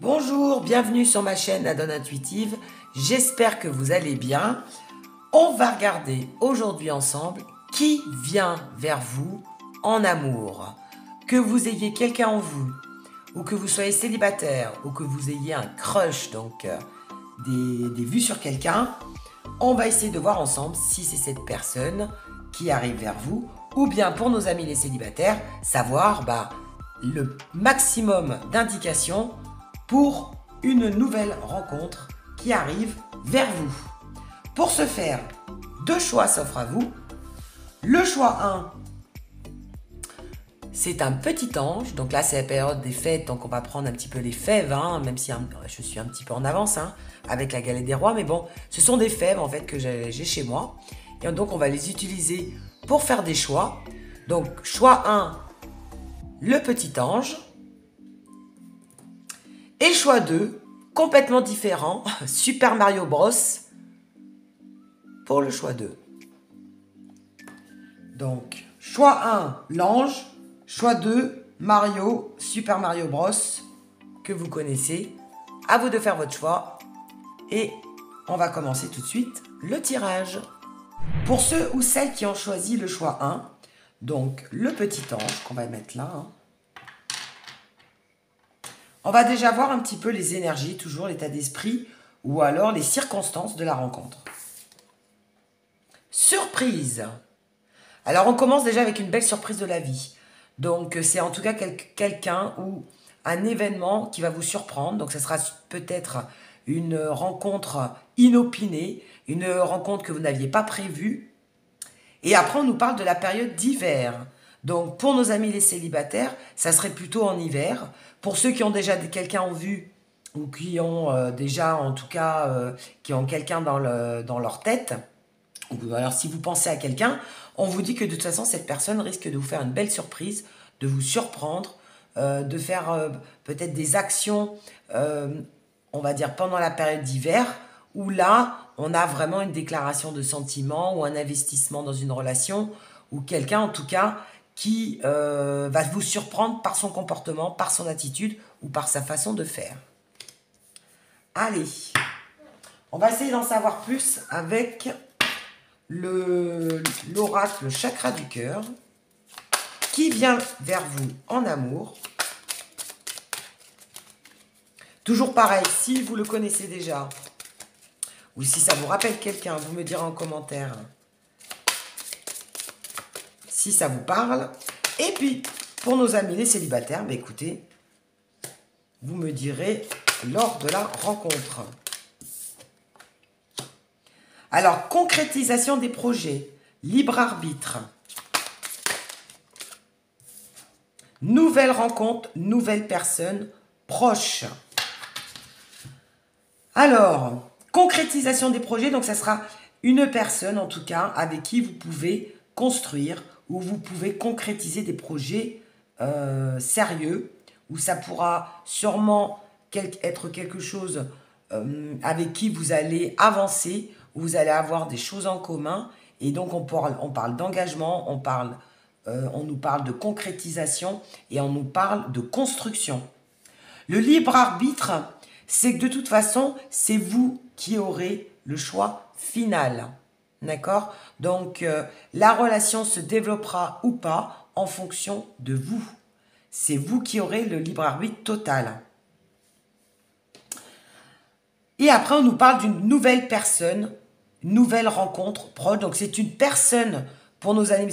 Bonjour, bienvenue sur ma chaîne La Donne Intuitive. J'espère que vous allez bien. On va regarder aujourd'hui ensemble qui vient vers vous en amour. Que vous ayez quelqu'un en vous, ou que vous soyez célibataire, ou que vous ayez un crush, donc des vues sur quelqu'un, on va essayer de voir ensemble si c'est cette personne qui arrive vers vous, ou bien pour nos amis les célibataires, savoir le maximum d'indications pour une nouvelle rencontre qui arrive vers vous. Pour ce faire, deux choix s'offrent à vous. Le choix 1, c'est un petit ange. Donc là, c'est la période des fêtes, donc on va prendre un petit peu les fèves, même si je suis un petit peu en avance avec la galette des rois. Mais bon, ce sont des fèves en fait que j'ai chez moi. Et donc, on va les utiliser pour faire des choix. Donc, choix 1, le petit ange. Et choix 2, complètement différent, Super Mario Bros. Pour le choix 2. Donc, choix 1, l'ange. Choix 2, Mario, Super Mario Bros. Que vous connaissez. À vous de faire votre choix. Et on va commencer tout de suite le tirage. Pour ceux ou celles qui ont choisi le choix 1, donc le petit ange qu'on va mettre là, on va déjà voir un petit peu les énergies, toujours l'état d'esprit, ou alors les circonstances de la rencontre. Surprise! Alors on commence déjà avec une belle surprise de la vie. Donc c'est en tout cas quelqu'un ou un événement qui va vous surprendre. Donc ça sera peut-être une rencontre inopinée, une rencontre que vous n'aviez pas prévue. Et après on nous parle de la période d'hiver. Donc pour nos amis les célibataires, ça serait plutôt en hiver. Pour ceux qui ont déjà quelqu'un en vue ou qui ont déjà en tout cas qui ont quelqu'un dans leur tête, ou alors si vous pensez à quelqu'un, on vous dit que de toute façon cette personne risque de vous faire une belle surprise, de vous surprendre, de faire peut-être des actions, on va dire pendant la période d'hiver, où là on a vraiment une déclaration de sentiment ou un investissement dans une relation, ou quelqu'un en tout cas qui va vous surprendre par son comportement, par son attitude ou par sa façon de faire. Allez, on va essayer d'en savoir plus avec l'oracle, le chakra du cœur, qui vient vers vous en amour. Toujours pareil, si vous le connaissez déjà, ou si ça vous rappelle quelqu'un, vous me direz en commentaire si ça vous parle. Et puis, pour nos amis les célibataires, écoutez, vous me direz lors de la rencontre. Alors, concrétisation des projets, libre arbitre, nouvelle rencontre, nouvelle personne proche. Alors, concrétisation des projets, donc ça sera une personne en tout cas avec qui vous pouvez construire ou vous pouvez concrétiser des projets sérieux, où ça pourra sûrement être quelque chose avec qui vous allez avancer, où vous allez avoir des choses en commun. Et donc on parle d'engagement, on nous parle de concrétisation et on nous parle de construction. Le libre arbitre, c'est que de toute façon, c'est vous qui aurez le choix final. D'accord? Donc, la relation se développera ou pas en fonction de vous. C'est vous qui aurez le libre arbitre total. Et après, on nous parle d'une nouvelle personne, nouvelle rencontre proche. Donc, c'est une personne pour nos amis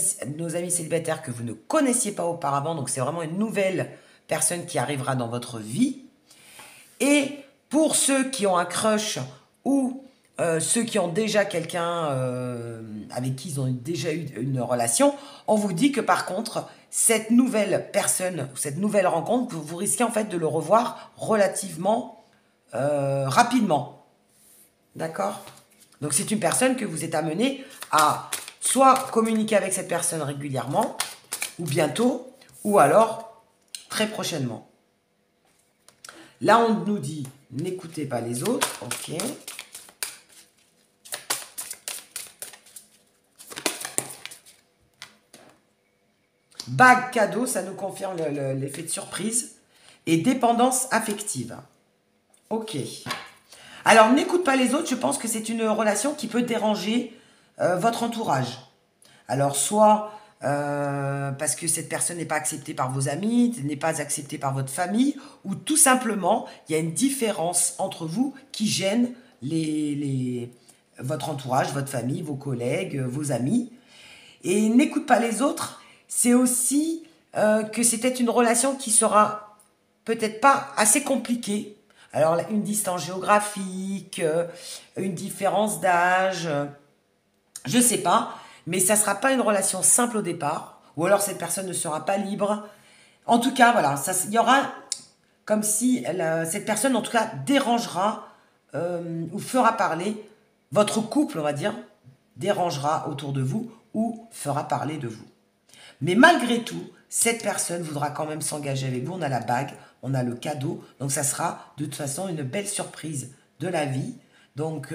célibataires que vous ne connaissiez pas auparavant. Donc, c'est vraiment une nouvelle personne qui arrivera dans votre vie. Et pour ceux qui ont un crush ou ceux qui ont déjà quelqu'un avec qui ils ont déjà eu une relation, on vous dit que par contre, cette nouvelle personne, cette nouvelle rencontre, vous risquez en fait de le revoir relativement rapidement. D'accord? Donc c'est une personne que vous êtes amené à soit communiquer avec cette personne régulièrement, ou bientôt, ou alors très prochainement. Là, on nous dit, n'écoutez pas les autres. Ok. Bague cadeau, ça nous confirme l'effet de surprise. Et dépendance affective. Ok. Alors, n'écoute pas les autres, je pense que c'est une relation qui peut déranger votre entourage. Alors, soit parce que cette personne n'est pas acceptée par vos amis, n'est pas acceptée par votre famille, ou tout simplement, il y a une différence entre vous qui gêne votre entourage, votre famille, vos collègues, vos amis. Et n'écoute pas les autres, c'est aussi que c'est peut-être une relation qui sera peut-être pas assez compliquée. Alors, une distance géographique, une différence d'âge, je sais pas, mais ça sera pas une relation simple au départ, ou alors cette personne ne sera pas libre. En tout cas, voilà, il y aura comme si cette personne, en tout cas, dérangera ou fera parler votre couple, on va dire, dérangera autour de vous ou fera parler de vous. Mais malgré tout, cette personne voudra quand même s'engager avec vous. On a la bague, on a le cadeau. Donc ça sera de toute façon une belle surprise de la vie. Donc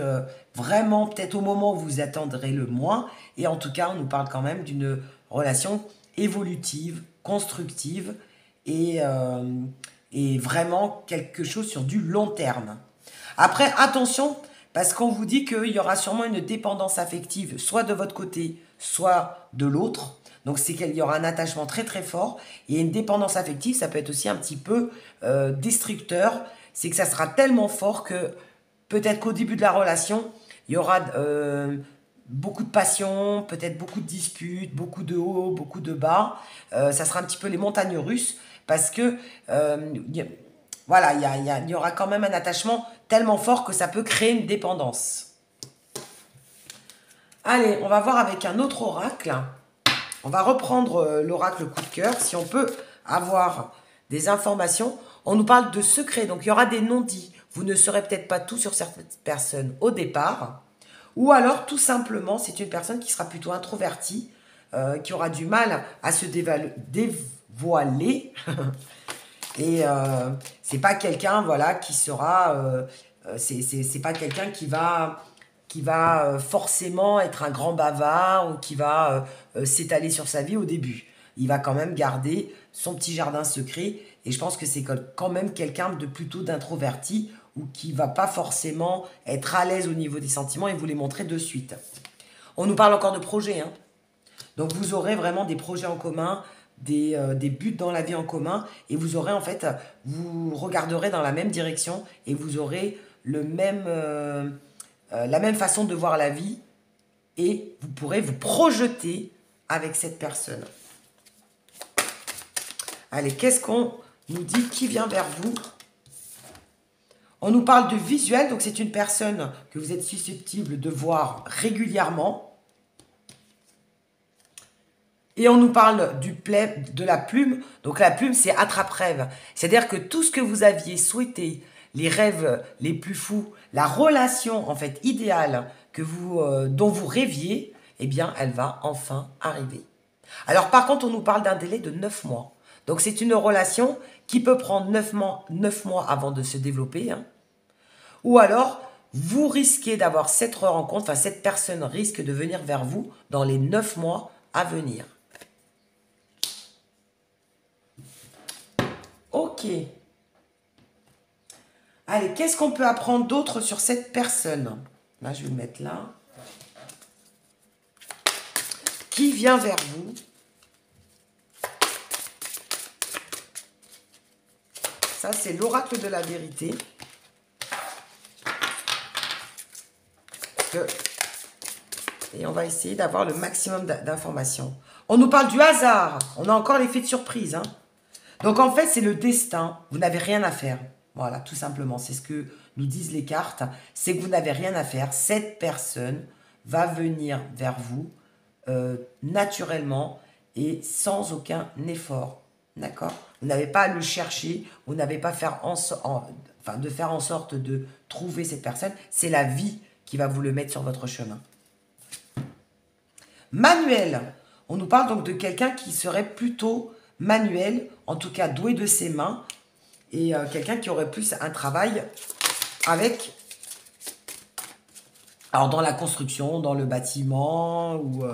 vraiment peut-être au moment où vous attendrez le moins. Et en tout cas, on nous parle quand même d'une relation évolutive, constructive et vraiment quelque chose sur du long terme. Après, attention, parce qu'on vous dit qu'il y aura sûrement une dépendance affective, soit de votre côté, soit de l'autre. Donc c'est qu'il y aura un attachement très très fort. Et une dépendance affective, ça peut être aussi un petit peu destructeur. C'est que ça sera tellement fort que peut-être qu'au début de la relation, il y aura beaucoup de passion, peut-être beaucoup de disputes, beaucoup de hauts, beaucoup de bas. Ça sera un petit peu les montagnes russes parce que voilà, il y aura quand même un attachement tellement fort que ça peut créer une dépendance. Allez, on va voir avec un autre oracle. On va reprendre l'oracle coup de cœur. Si on peut avoir des informations, on nous parle de secrets. Donc, il y aura des non-dits. Vous ne saurez peut-être pas tout sur certaines personnes au départ. Ou alors, tout simplement, c'est une personne qui sera plutôt introvertie, qui aura du mal à se dévoiler. Et c'est pas quelqu'un, voilà, qui sera... c'est pas quelqu'un qui va forcément être un grand bavard ou qui va s'étaler sur sa vie au début. Il va quand même garder son petit jardin secret et je pense que c'est quand même quelqu'un de plutôt d'introverti ou qui va pas forcément être à l'aise au niveau des sentiments et vous les montrer de suite. On nous parle encore de projets, hein. Donc vous aurez vraiment des projets en commun, des buts dans la vie en commun et vous aurez en fait, vous regarderez dans la même direction et vous aurez la même façon de voir la vie et vous pourrez vous projeter avec cette personne. Allez, qu'est-ce qu'on nous dit? Qui vient vers vous? On nous parle de visuel, donc c'est une personne que vous êtes susceptible de voir régulièrement. Et on nous parle de la plume. Donc la plume, c'est attrape-rêve. C'est-à-dire que tout ce que vous aviez souhaité, les rêves les plus fous, la relation en fait idéale dont vous rêviez, eh bien, elle va enfin arriver. Alors par contre, on nous parle d'un délai de 9 mois. Donc c'est une relation qui peut prendre 9 mois avant de se développer. Hein. Ou alors, vous risquez d'avoir cette rencontre, enfin cette personne risque de venir vers vous dans les 9 mois à venir. Ok. Allez, qu'est-ce qu'on peut apprendre d'autre sur cette personne? Là, je vais le mettre là. Qui vient vers vous? Ça, c'est l'oracle de la vérité. Et on va essayer d'avoir le maximum d'informations. On nous parle du hasard. On a encore l'effet de surprise. Hein. Donc, en fait, c'est le destin. Vous n'avez rien à faire. Voilà, tout simplement. C'est ce que nous disent les cartes. C'est que vous n'avez rien à faire. Cette personne va venir vers vous naturellement et sans aucun effort. D'accord? Vous n'avez pas à le chercher. Vous n'avez pas à faire de faire en sorte de trouver cette personne. C'est la vie qui va vous le mettre sur votre chemin. Manuel. On nous parle donc de quelqu'un qui serait plutôt manuel, en tout cas doué de ses mains, et quelqu'un qui aurait plus un travail avec, alors dans la construction, dans le bâtiment, ou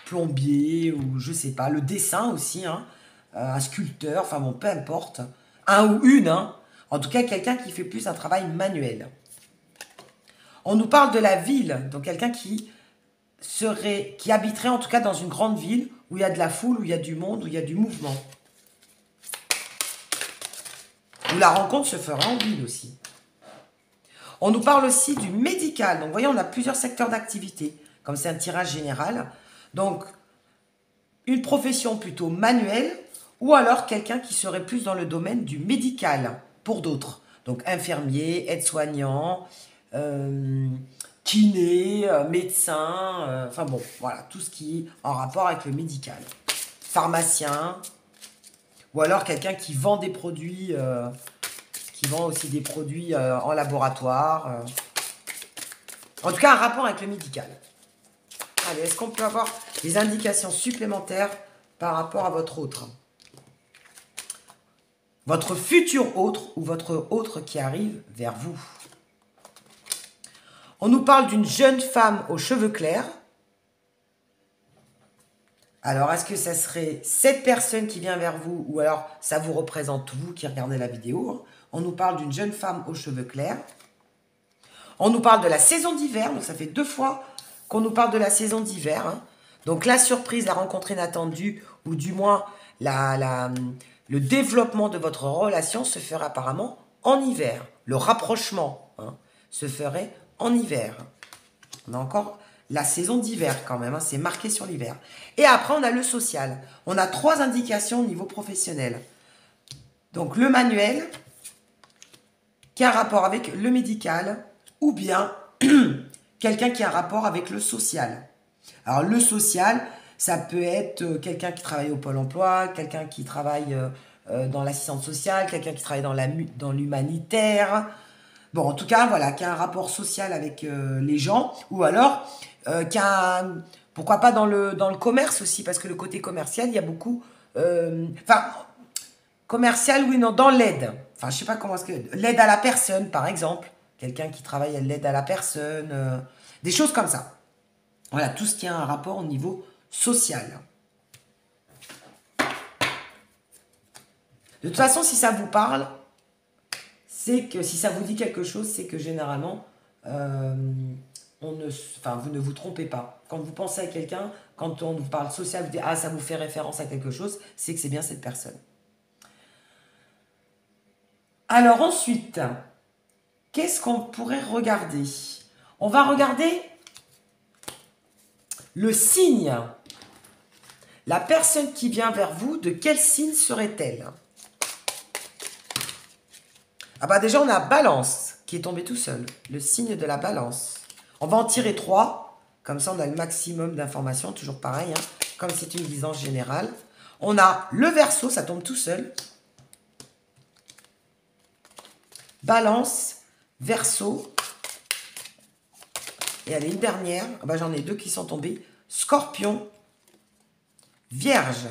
plombier, ou je sais pas, le dessin aussi, hein, un sculpteur, enfin bon, peu importe, un ou une, hein. En tout cas, quelqu'un qui fait plus un travail manuel. On nous parle de la ville, donc quelqu'un qui habiterait en tout cas dans une grande ville où il y a de la foule, où il y a du monde, où il y a du mouvement. Où la rencontre se fera en ville aussi. On nous parle aussi du médical. Donc, vous voyez, on a plusieurs secteurs d'activité, comme c'est un tirage général. Donc, une profession plutôt manuelle, ou alors quelqu'un qui serait plus dans le domaine du médical, pour d'autres. Donc, infirmier, aide-soignant, kiné, médecin, enfin bon, voilà, tout ce qui est en rapport avec le médical. Pharmacien, ou alors quelqu'un qui vend des produits, qui vend aussi des produits en laboratoire. En tout cas, un rapport avec le médical. Allez, est-ce qu'on peut avoir des indications supplémentaires par rapport à votre autre? Votre futur autre ou votre autre qui arrive vers vous. On nous parle d'une jeune femme aux cheveux clairs. Alors, est-ce que ça serait cette personne qui vient vers vous ou alors ça vous représente vous qui regardez la vidéo? On nous parle d'une jeune femme aux cheveux clairs. On nous parle de la saison d'hiver, donc ça fait 2 fois qu'on nous parle de la saison d'hiver. Hein. Donc la surprise, la rencontre inattendue, ou du moins le développement de votre relation se ferait apparemment en hiver. Le rapprochement se ferait en hiver. On a encore la saison d'hiver quand même, c'est marqué sur l'hiver. Et après, on a le social. On a 3 indications au niveau professionnel. Donc le manuel, qui a un rapport avec le médical, ou bien quelqu'un qui a un rapport avec le social. Alors, le social, ça peut être quelqu'un qui travaille au Pôle emploi, quelqu'un qui travaille dans l'assistance sociale, quelqu'un qui travaille dans l'humanitaire. Bon, en tout cas, voilà, qui a un rapport social avec les gens, ou alors qui a pourquoi pas dans le commerce aussi, parce que le côté commercial, il y a beaucoup... commercial, oui, non, dans l'aide. Enfin, je sais pas comment est-ce que... L'aide à la personne, par exemple. Quelqu'un qui travaille à l'aide à la personne. Des choses comme ça. Voilà, tout ce qui a un rapport au niveau social. De toute façon, si ça vous parle, c'est que si ça vous dit quelque chose, c'est que généralement, vous ne vous trompez pas. Quand vous pensez à quelqu'un, quand on vous parle social, vous dites « Ah, ça vous fait référence à quelque chose », c'est que c'est bien cette personne. Alors ensuite, qu'est-ce qu'on pourrait regarder? On va regarder le signe. La personne qui vient vers vous, de quel signe serait-elle? Ah bah déjà, on a Balance qui est tombé tout seul. Le signe de la Balance. On va en tirer 3. Comme ça, on a le maximum d'informations. Toujours pareil, hein, comme c'est une guidance générale. On a le Verseau, ça tombe tout seul. Balance, Verseau. Et allez, une dernière. Ah bah, j'en ai 2 qui sont tombés. Scorpion, Vierge.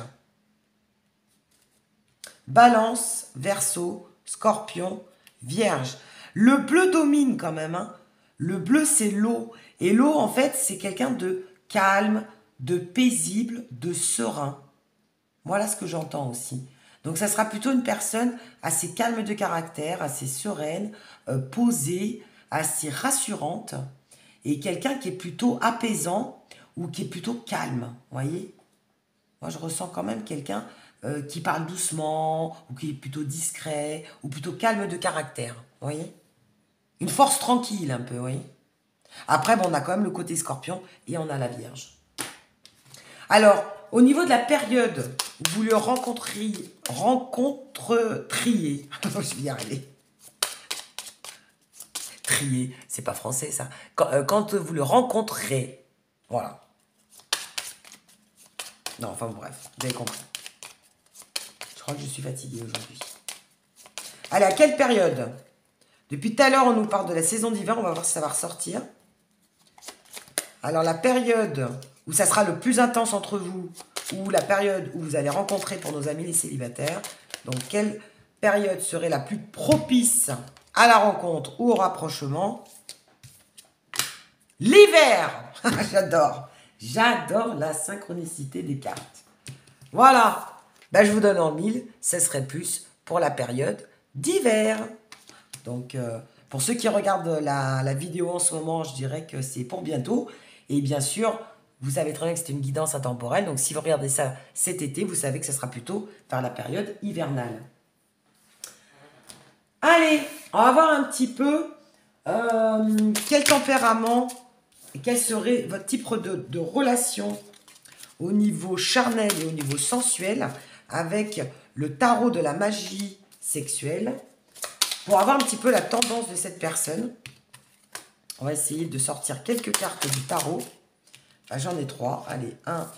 Balance, Verseau, Scorpion, Vierge. Le bleu domine quand même. Hein. Le bleu, c'est l'eau. Et l'eau, en fait, c'est quelqu'un de calme, de paisible, de serein. Voilà ce que j'entends aussi. Donc, ça sera plutôt une personne assez calme de caractère, assez sereine, posée, assez rassurante. Et quelqu'un qui est plutôt apaisant ou qui est plutôt calme. Vous voyez? Moi, je ressens quand même quelqu'un qui parle doucement, ou qui est plutôt discret, ou plutôt calme de caractère. Vous voyez? Une force tranquille un peu, vous voyez? Après, bon, on a quand même le côté Scorpion et on a la Vierge. Alors, au niveau de la période où vous le rencontreriez, je vais y arriver. Trier, c'est pas français ça. Quand vous le rencontrez, voilà. Non, enfin bref, vous avez compris. Je crois que je suis fatiguée aujourd'hui. Allez, à quelle période? Depuis tout à l'heure, on nous parle de la saison d'hiver. On va voir si ça va ressortir. Alors, la période où ça sera le plus intense entre vous, ou la période où vous allez rencontrer pour nos amis les célibataires. Donc, quelle période serait la plus propice à la rencontre ou au rapprochement? L'hiver. J'adore. J'adore la synchronicité des cartes. Voilà. Ben, je vous donne en 1000. Ce serait plus pour la période d'hiver. Donc, pour ceux qui regardent la vidéo en ce moment, je dirais que c'est pour bientôt. Et bien sûr, vous savez très bien que c'est une guidance intemporelle. Donc, si vous regardez ça cet été, vous savez que ce sera plutôt vers la période hivernale. Allez, on va voir un petit peu quel tempérament et quel serait votre type de relation au niveau charnel et au niveau sensuel avec le tarot de la magie sexuelle pour avoir un petit peu la tendance de cette personne. On va essayer de sortir quelques cartes du tarot. Enfin, j'en ai 3. Allez, 1,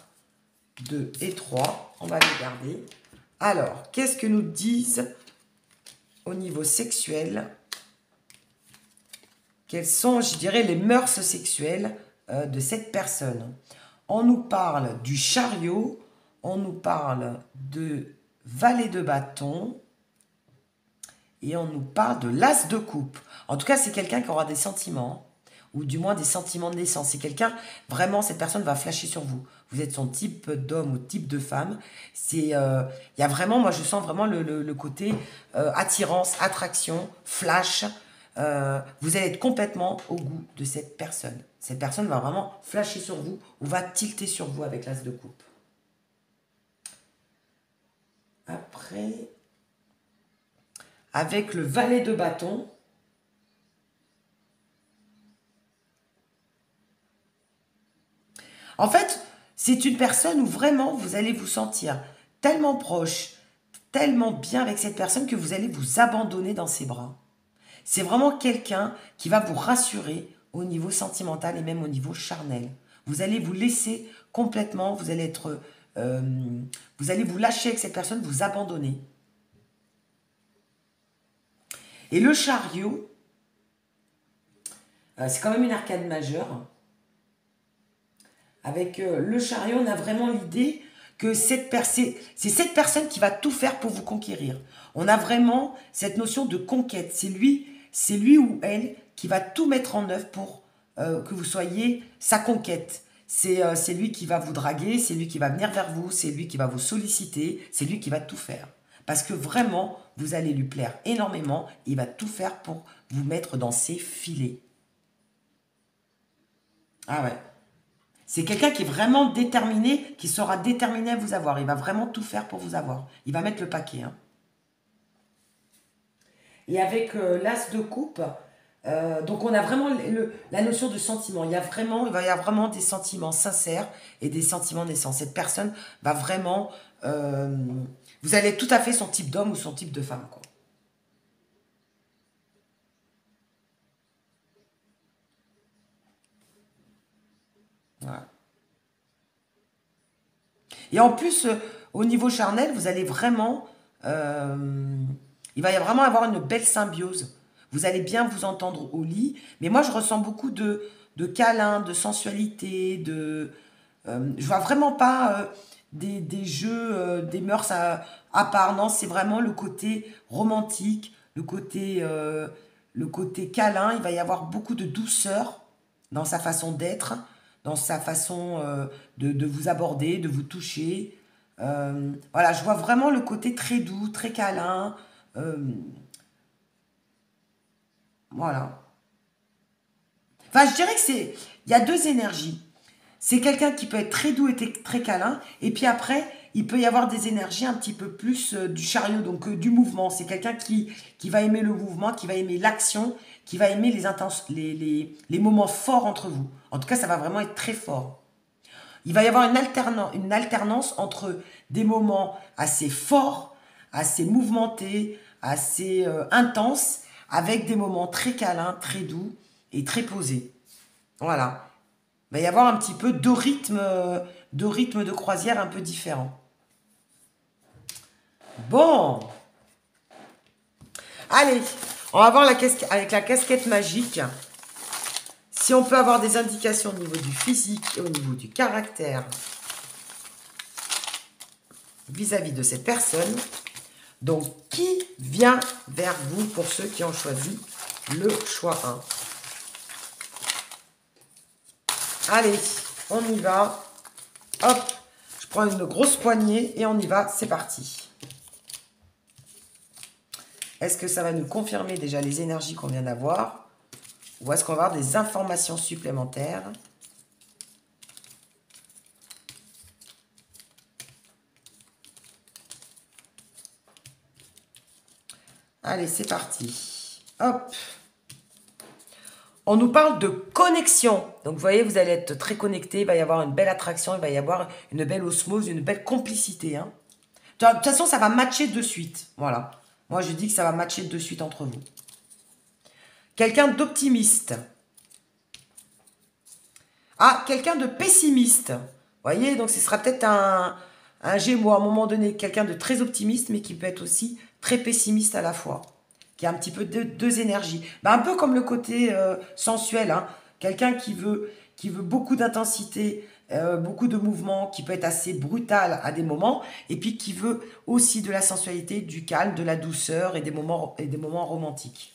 2 et 3. On va les garder. Alors, qu'est-ce que nous disent au niveau sexuel? Quelles sont, je dirais, les mœurs sexuelles de cette personne? On nous parle du chariot, on nous parle de valet de bâton et on nous parle de l'as de coupe. En tout cas, c'est quelqu'un qui aura des sentiments, ou du moins des sentiments de naissance. C'est quelqu'un, vraiment, cette personne va flasher sur vous. Vous êtes son type d'homme ou type de femme. Il y a vraiment, moi je sens vraiment le côté attirance, attraction, flash. Vous allez être complètement au goût de cette personne. Cette personne va vraiment flasher sur vous ou va tilter sur vous avec l'as de coupe. Après, avec le valet de bâton, en fait, c'est une personne où vraiment vous allez vous sentir tellement proche, tellement bien avec cette personne que vous allez vous abandonner dans ses bras. C'est vraiment quelqu'un qui va vous rassurer au niveau sentimental et même au niveau charnel. Vous allez vous laisser complètement, vous allez vous lâcher avec cette personne, vous abandonner. Et le chariot, c'est quand même une arcane majeure. Avec le chariot, on a vraiment l'idée que c'est cette personne qui va tout faire pour vous conquérir. On a vraiment cette notion de conquête. C'est lui ou elle qui va tout mettre en œuvre pour que vous soyez sa conquête. C'est lui qui va vous draguer, c'est lui qui va venir vers vous, c'est lui qui va vous solliciter, c'est lui qui va tout faire. Parce que vraiment, vous allez lui plaire énormément, il va tout faire pour vous mettre dans ses filets. Ah ouais. C'est quelqu'un qui est vraiment déterminé, qui sera déterminé à vous avoir. Il va vraiment tout faire pour vous avoir. Il va mettre le paquet. Hein. Et avec l'as de coupe, donc on a vraiment la notion de sentiment. Il va y avoir vraiment des sentiments sincères et des sentiments naissants. Cette personne va vraiment... vous allez être tout à fait son type d'homme ou son type de femme, quoi. Voilà. Et en plus, au niveau charnel, vous allez vraiment... il va y vraiment avoir une belle symbiose. Vous allez bien vous entendre au lit. Mais moi, je ressens beaucoup de câlins, de sensualité, je vois vraiment pas des jeux, des mœurs à part. Non, c'est vraiment le côté romantique, le côté câlin. Il va y avoir beaucoup de douceur dans sa façon d'être, dans sa façon de vous aborder, de vous toucher. Voilà, je vois vraiment le côté très doux, très câlin. Voilà. Enfin, je dirais que il y a deux énergies. C'est quelqu'un qui peut être très doux et très câlin. Et puis après, il peut y avoir des énergies un petit peu plus du chariot, donc du mouvement. C'est quelqu'un qui va aimer le mouvement, qui va aimer l'action, qui va aimer les moments forts entre vous. En tout cas, ça va vraiment être très fort. Il va y avoir une alternance entre des moments assez forts, assez mouvementés, assez intenses, avec des moments très câlins, très doux et très posés. Voilà. Il va y avoir un petit peu deux rythmes de croisière un peu différents. Bon. Allez, on va voir avec la casquette magique. Si on peut avoir des indications au niveau du physique et au niveau du caractère vis-à-vis de cette personne. Donc, qui vient vers vous pour ceux qui ont choisi le choix 1? Allez, on y va. Hop, je prends une grosse poignée et on y va. C'est parti. Est-ce que ça va nous confirmer déjà les énergies qu'on vient d'avoir? Ou est-ce qu'on va avoir des informations supplémentaires? Allez, c'est parti. Hop. On nous parle de connexion. Donc, vous voyez, vous allez être très connectés. Il va y avoir une belle attraction. Il va y avoir une belle osmose, une belle complicité. Hein. De toute façon, ça va matcher de suite. Voilà. Moi, je dis que ça va matcher de suite entre vous. Quelqu'un d'optimiste. Ah, quelqu'un de pessimiste. Vous voyez, donc ce sera peut-être un Gémeaux à un moment donné. Quelqu'un de très optimiste, mais qui peut être aussi très pessimiste à la fois. Qui a un petit peu deux énergies. Ben, un peu comme le côté sensuel. Hein. Quelqu'un qui veut beaucoup d'intensité, beaucoup de mouvement, qui peut être assez brutal à des moments, et puis qui veut aussi de la sensualité, du calme, de la douceur et des moments romantiques.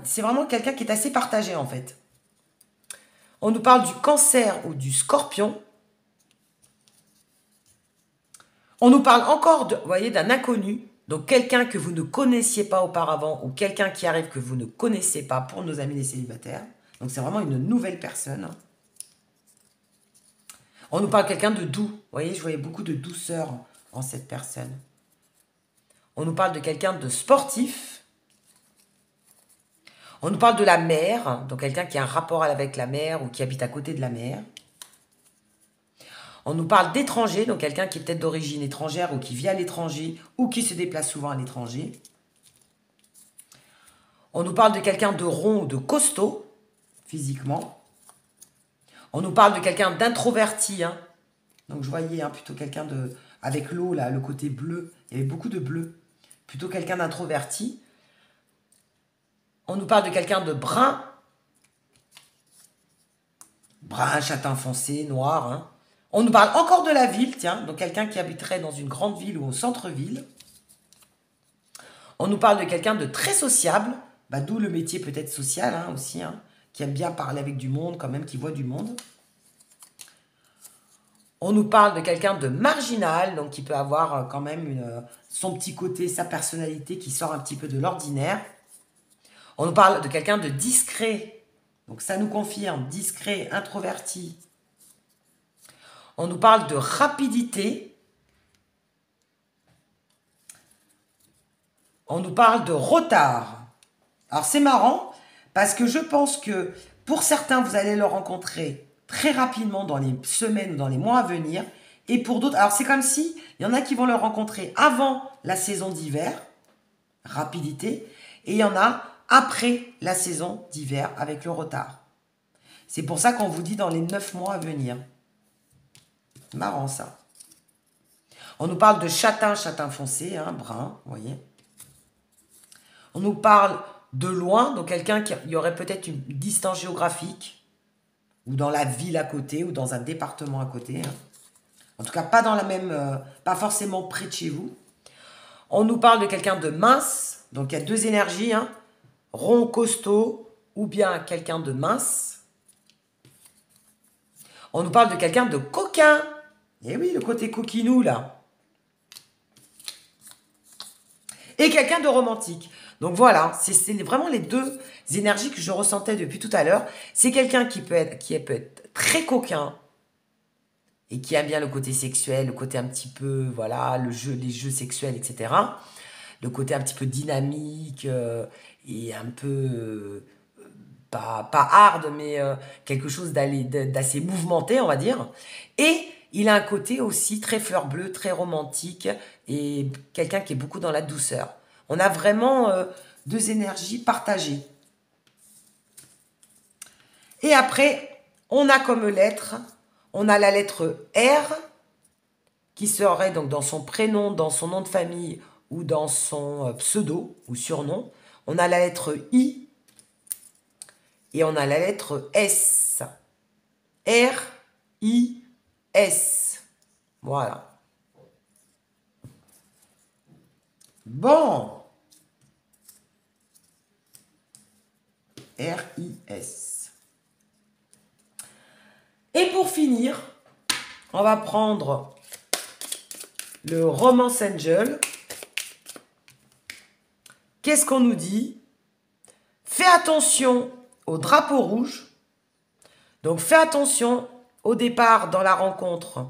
C'est vraiment quelqu'un qui est assez partagé en fait. On nous parle du Cancer ou du Scorpion. On nous parle encore, vous voyez, d'un inconnu. Donc, quelqu'un que vous ne connaissiez pas auparavant ou quelqu'un qui arrive que vous ne connaissez pas pour nos amis les célibataires. Donc, c'est vraiment une nouvelle personne. On nous parle de quelqu'un de doux. Vous voyez, je voyais beaucoup de douceur en cette personne. On nous parle de quelqu'un de sportif. On nous parle de la mer. Donc, quelqu'un qui a un rapport avec la mer ou qui habite à côté de la mer. On nous parle d'étranger, donc quelqu'un qui est peut-être d'origine étrangère ou qui vit à l'étranger ou qui se déplace souvent à l'étranger. On nous parle de quelqu'un de rond ou de costaud, physiquement. On nous parle de quelqu'un d'introverti. Hein. Donc je voyais plutôt quelqu'un de... Avec l'eau, là, le côté bleu. Il y avait beaucoup de bleu. Plutôt quelqu'un d'introverti. On nous parle de quelqu'un de brun. Brun, châtain foncé, noir, hein. On nous parle encore de la ville, tiens, donc quelqu'un qui habiterait dans une grande ville ou au centre-ville. On nous parle de quelqu'un de très sociable, bah, d'où le métier peut-être social hein, aussi, hein, qui aime bien parler avec du monde quand même, qui voit du monde. On nous parle de quelqu'un de marginal, donc qui peut avoir quand même son petit côté, sa personnalité qui sort un petit peu de l'ordinaire. On nous parle de quelqu'un de discret, donc ça nous confirme, discret, introverti. On nous parle de rapidité. On nous parle de retard. Alors, c'est marrant parce que je pense que pour certains, vous allez le rencontrer très rapidement dans les semaines ou dans les mois à venir. Et pour d'autres, alors c'est comme si il y en a qui vont le rencontrer avant la saison d'hiver, rapidité, et il y en a après la saison d'hiver avec le retard. C'est pour ça qu'on vous dit dans les 9 mois à venir. Marrant ça. On nous parle de châtain foncé, hein, brun, vous voyez. On nous parle de loin, donc quelqu'un qui y aurait peut-être une distance géographique, ou dans la ville à côté, ou dans un département à côté. Hein. En tout cas, pas dans la même, pas forcément près de chez vous. On nous parle de quelqu'un de mince, donc il y a deux énergies, hein, rond, costaud, ou bien quelqu'un de mince. On nous parle de quelqu'un de coquin. Eh oui, le côté coquinou, là. Et quelqu'un de romantique. Donc voilà, c'est vraiment les deux énergies que je ressentais depuis tout à l'heure. C'est quelqu'un qui peut être très coquin et qui aime bien le côté sexuel, le côté un petit peu, voilà, les jeux sexuels, etc. Le côté un petit peu dynamique et un peu, pas hard, mais quelque chose d'assez mouvementé, on va dire. Et il a un côté aussi très fleur bleue, très romantique et quelqu'un qui est beaucoup dans la douceur. On a vraiment deux énergies partagées. Et après, on a comme lettre, on a la lettre R, qui serait donc dans son prénom, dans son nom de famille ou dans son pseudo ou surnom. On a la lettre I et on a la lettre S. R, I, S. Voilà. Bon. R-I-S. Et pour finir, on va prendre le Romance Angel. qu'est-ce qu'on nous dit? Fais attention au drapeau rouge. Donc, fais attention au départ dans la rencontre.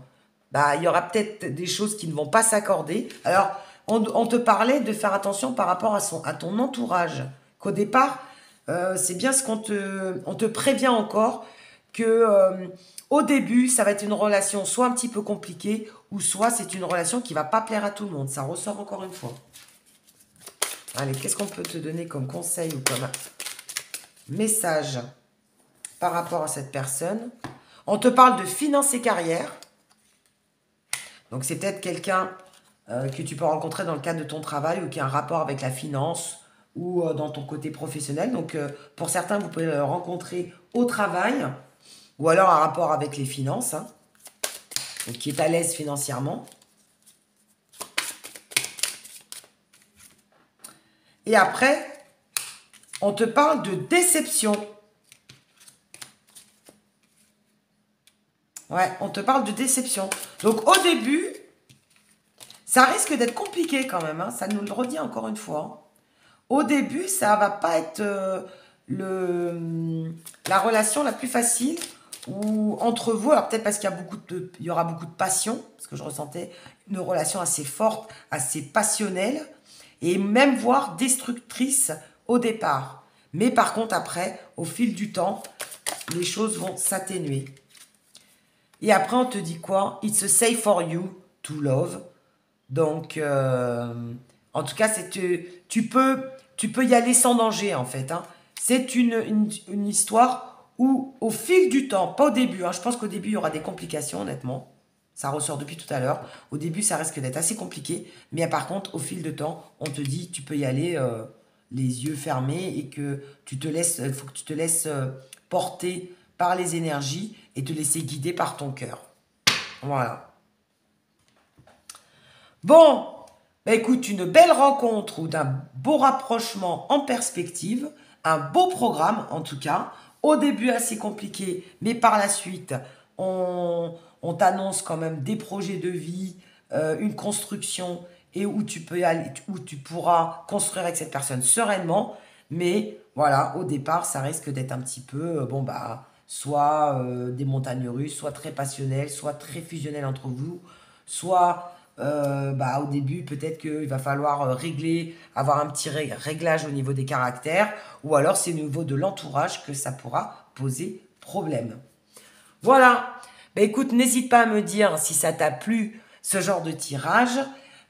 Bah, il y aura peut-être des choses qui ne vont pas s'accorder. Alors, on te parlait de faire attention par rapport à ton entourage. Qu'au départ, c'est bien ce on te prévient encore que au début, ça va être une relation soit un petit peu compliquée, ou soit c'est une relation qui va pas plaire à tout le monde. Ça ressort encore une fois. Allez, qu'est-ce qu'on peut te donner comme conseil ou comme message par rapport à cette personne? On te parle de finances et carrière. Donc, c'est peut-être quelqu'un que tu peux rencontrer dans le cadre de ton travail ou qui a un rapport avec la finance ou dans ton côté professionnel. Donc, pour certains, vous pouvez le rencontrer au travail ou alors un rapport avec les finances, hein, donc qui est à l'aise financièrement. Et après, on te parle de déception. Ouais, on te parle de déception. Donc, au début, ça risque d'être compliqué quand même. Hein, ça nous le redit encore une fois. Au début, ça va pas être la relation la plus facile ou entre vous. Alors, peut-être parce qu'il y aura beaucoup de passion, parce que je ressentais une relation assez forte, assez passionnelle, et même voire destructrice au départ. Mais par contre, après, au fil du temps, les choses vont s'atténuer. Et après, on te dit quoi? It's safe for you to love. Donc, en tout cas, tu peux y aller sans danger, en fait. Hein. C'est une histoire où, au fil du temps, pas au début, hein, je pense qu'au début, il y aura des complications, honnêtement. Ça ressort depuis tout à l'heure. Au début, ça risque d'être assez compliqué. Mais par contre, au fil de temps, on te dit, tu peux y aller les yeux fermés et que il faut que tu te laisses porter par les énergies et te laisser guider par ton cœur. Voilà. Bon, bah écoute, une belle rencontre ou d'un beau rapprochement en perspective, un beau programme en tout cas, au début assez compliqué, mais par la suite, on t'annonce quand même des projets de vie, une construction et où tu peux aller, où tu pourras construire avec cette personne sereinement, mais voilà, au départ, ça risque d'être un petit peu, bon bah, soit des montagnes russes, soit très passionnelles, soit très fusionnelles entre vous, soit bah, au début, peut-être qu'il va falloir avoir un petit réglage au niveau des caractères, ou alors c'est au niveau de l'entourage que ça pourra poser problème. Voilà. Bah, écoute, n'hésite pas à me dire si ça t'a plu, ce genre de tirage,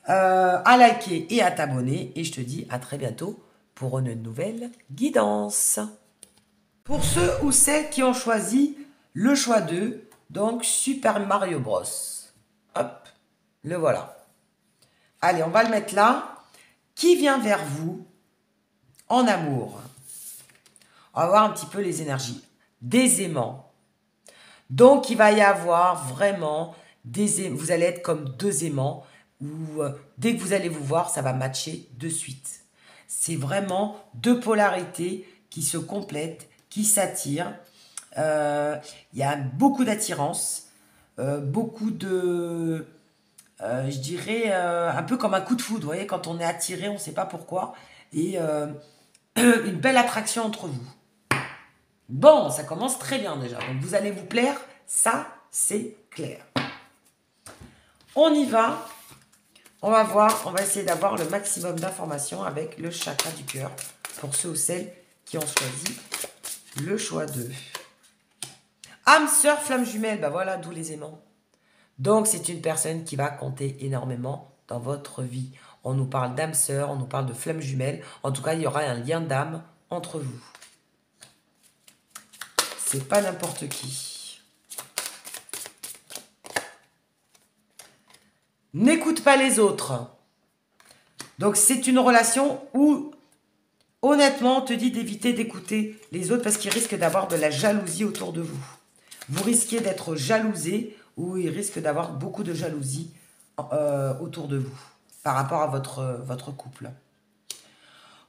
à liker et à t'abonner, et je te dis à très bientôt pour une nouvelle guidance. Pour ceux ou celles qui ont choisi le choix 2, donc Super Mario Bros. Hop. Le voilà. Allez, on va le mettre là. Qui vient vers vous en amour? On va voir un petit peu les énergies. Des aimants. Donc, il va y avoir vraiment vous allez être comme deux aimants où dès que vous allez vous voir, ça va matcher de suite. C'est vraiment deux polarités qui se complètent, qui s'attirent. Il y a beaucoup d'attirance, beaucoup de... je dirais un peu comme un coup de foudre, vous voyez, quand on est attiré, on ne sait pas pourquoi, et une belle attraction entre vous. Bon, ça commence très bien déjà, donc vous allez vous plaire, ça c'est clair. On y va, on va voir, on va essayer d'avoir le maximum d'informations avec le chakra du cœur, pour ceux ou celles qui ont choisi le choix 2. Âme, sœur, flamme jumelle, ben voilà, d'où les aimants. Donc, c'est une personne qui va compter énormément dans votre vie. On nous parle d'âme sœur, on nous parle de flamme jumelle. En tout cas, il y aura un lien d'âme entre vous. C'est pas n'importe qui. N'écoute pas les autres. Donc, c'est une relation où, honnêtement, on te dit d'éviter d'écouter les autres parce qu'ils risquent d'avoir de la jalousie autour de vous. Vous risquez d'être jalousé ou il risque d'avoir beaucoup de jalousie autour de vous par rapport à votre couple.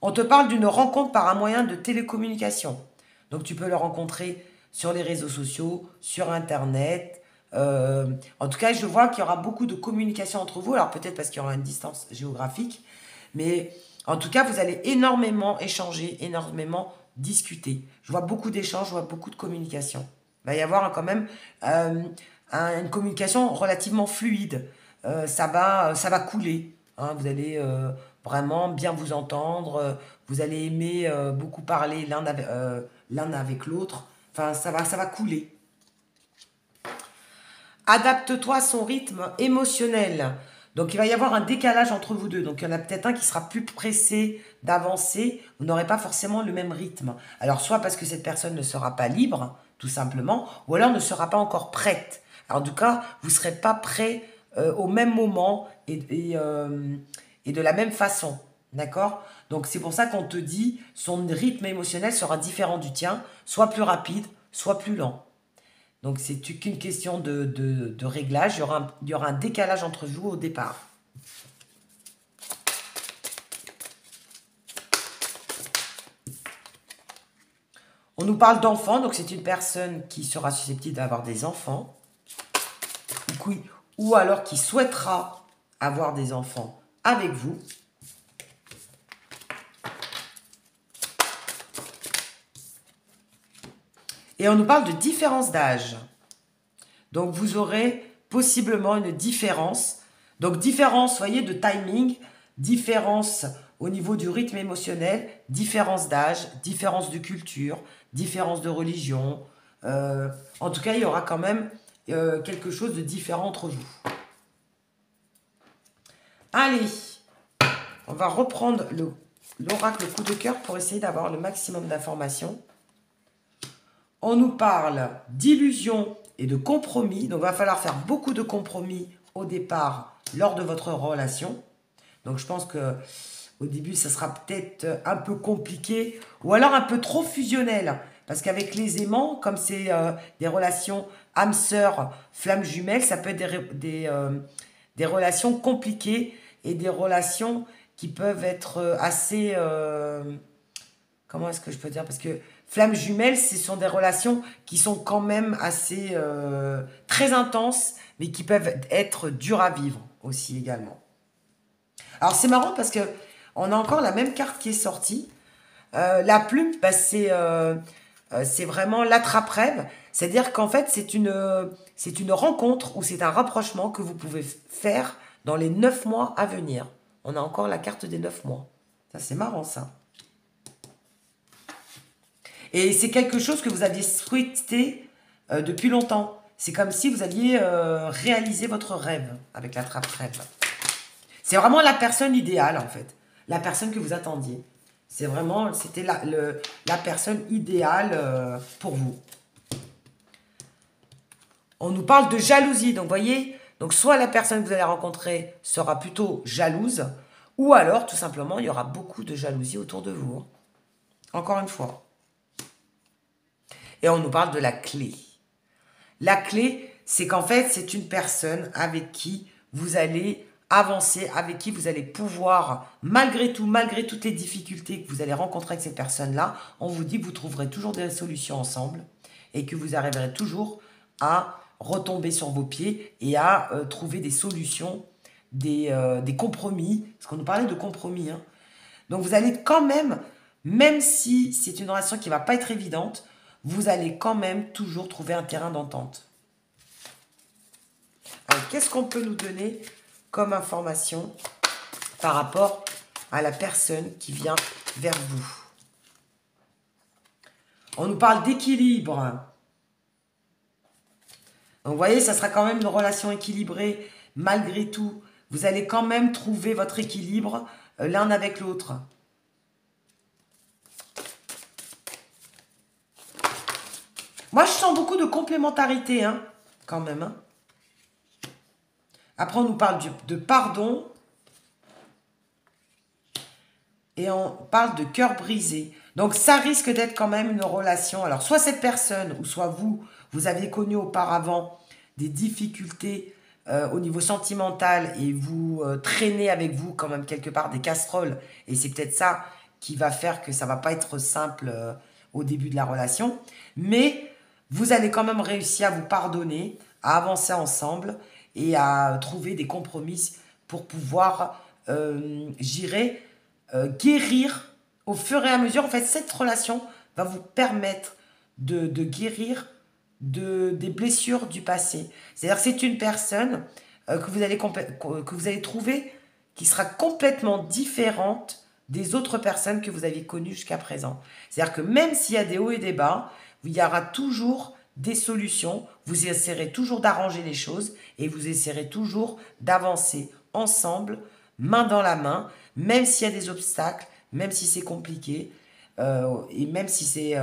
On te parle d'une rencontre par un moyen de télécommunication. Donc, tu peux le rencontrer sur les réseaux sociaux, sur Internet. En tout cas, je vois qu'il y aura beaucoup de communication entre vous. Alors, peut-être parce qu'il y aura une distance géographique. Mais En tout cas, vous allez énormément échanger, énormément discuter. Je vois beaucoup d'échanges, je vois beaucoup de communication. Il va y avoir quand même une communication relativement fluide. Ça va couler. Hein. Vous allez vraiment bien vous entendre. Vous allez aimer beaucoup parler l'un avec l'autre. Enfin, ça va couler. Adapte-toi à son rythme émotionnel. Donc, il va y avoir un décalage entre vous deux. Donc, il y en a peut-être un qui sera plus pressé d'avancer. Vous n'aurez pas forcément le même rythme. Alors, soit parce que cette personne ne sera pas libre, tout simplement, ou alors ne sera pas encore prête. Alors, en tout cas, vous ne serez pas prêt au même moment et de la même façon. D'accord? Donc, c'est pour ça qu'on te dit, son rythme émotionnel sera différent du tien, soit plus rapide, soit plus lent. Donc, c'est qu'une question de réglage. Il y aura un décalage entre vous au départ. On nous parle d'enfants. Donc, c'est une personne qui sera susceptible d'avoir des enfants. Ou alors qui souhaitera avoir des enfants avec vous. Et on nous parle de différence d'âge. Donc, vous aurez possiblement une différence. Donc, différence, voyez, de timing, différence au niveau du rythme émotionnel, différence d'âge, différence de culture, différence de religion. En tout cas, il y aura quand même quelque chose de différent entre vous. Allez, on va reprendre l'oracle coup de cœur pour essayer d'avoir le maximum d'informations. On nous parle d'illusion et de compromis. Donc, il va falloir faire beaucoup de compromis au départ lors de votre relation. Donc, je pense que au début, ça sera peut-être un peu compliqué ou alors un peu trop fusionnel. Parce qu'avec les aimants, comme c'est des relations âme sœur, flamme jumelle, ça peut être des relations compliquées et des relations qui peuvent être assez... comment est-ce que je peux dire? Parce que flamme jumelle, ce sont des relations qui sont quand même assez très intenses, mais qui peuvent être dures à vivre aussi également. Alors c'est marrant parce que on a encore la même carte qui est sortie. La plume, bah, c'est vraiment l'attrape-rêve. C'est-à-dire qu'en fait, c'est une rencontre ou c'est un rapprochement que vous pouvez faire dans les 9 mois à venir. On a encore la carte des 9 mois. Ça, c'est marrant, ça. Et c'est quelque chose que vous aviez souhaité depuis longtemps. C'est comme si vous aviez réalisé votre rêve avec l'attrape-rêve. C'est vraiment la personne idéale, en fait. La personne que vous attendiez. C'était la personne idéale pour vous. On nous parle de jalousie. Donc, vous voyez, donc soit la personne que vous allez rencontrer sera plutôt jalouse, ou alors, tout simplement, il y aura beaucoup de jalousie autour de vous. Encore une fois. Et on nous parle de la clé. La clé, c'est qu'en fait, c'est une personne avec qui vous allez avancer, avec qui vous allez pouvoir, malgré tout, malgré toutes les difficultés que vous allez rencontrer avec cette personne-là, on vous dit que vous trouverez toujours des solutions ensemble et que vous arriverez toujours à retomber sur vos pieds et à trouver des solutions, des compromis, parce qu'on nous parlait de compromis. Hein. Donc vous allez quand même si c'est une relation qui ne va pas être évidente, vous allez quand même toujours trouver un terrain d'entente. Alors, qu'est-ce qu'on peut nous donner comme information par rapport à la personne qui vient vers vous? On nous parle d'équilibre. Donc, vous voyez, ça sera quand même une relation équilibrée malgré tout. Vous allez quand même trouver votre équilibre l'un avec l'autre. Moi, je sens beaucoup de complémentarité, hein, quand même. Hein. Après, on nous parle de pardon. Et on parle de cœur brisé. Donc, ça risque d'être quand même une relation. Alors, soit cette personne, ou soit vous avez connu auparavant des difficultés au niveau sentimental et vous traînez avec vous quand même quelque part des casseroles. Et c'est peut-être ça qui va faire que ça ne va pas être simple au début de la relation. Mais vous allez quand même réussir à vous pardonner, à avancer ensemble et à trouver des compromis pour pouvoir, j'irai, guérir au fur et à mesure. En fait, cette relation va vous permettre de guérir des blessures du passé. C'est-à-dire que c'est une personne que vous allez trouver qui sera complètement différente des autres personnes que vous avez connues jusqu'à présent. C'est-à-dire que même s'il y a des hauts et des bas, il y aura toujours des solutions, vous essaierez toujours d'arranger les choses et vous essaierez toujours d'avancer ensemble, main dans la main, même s'il y a des obstacles, même si c'est compliqué, et même si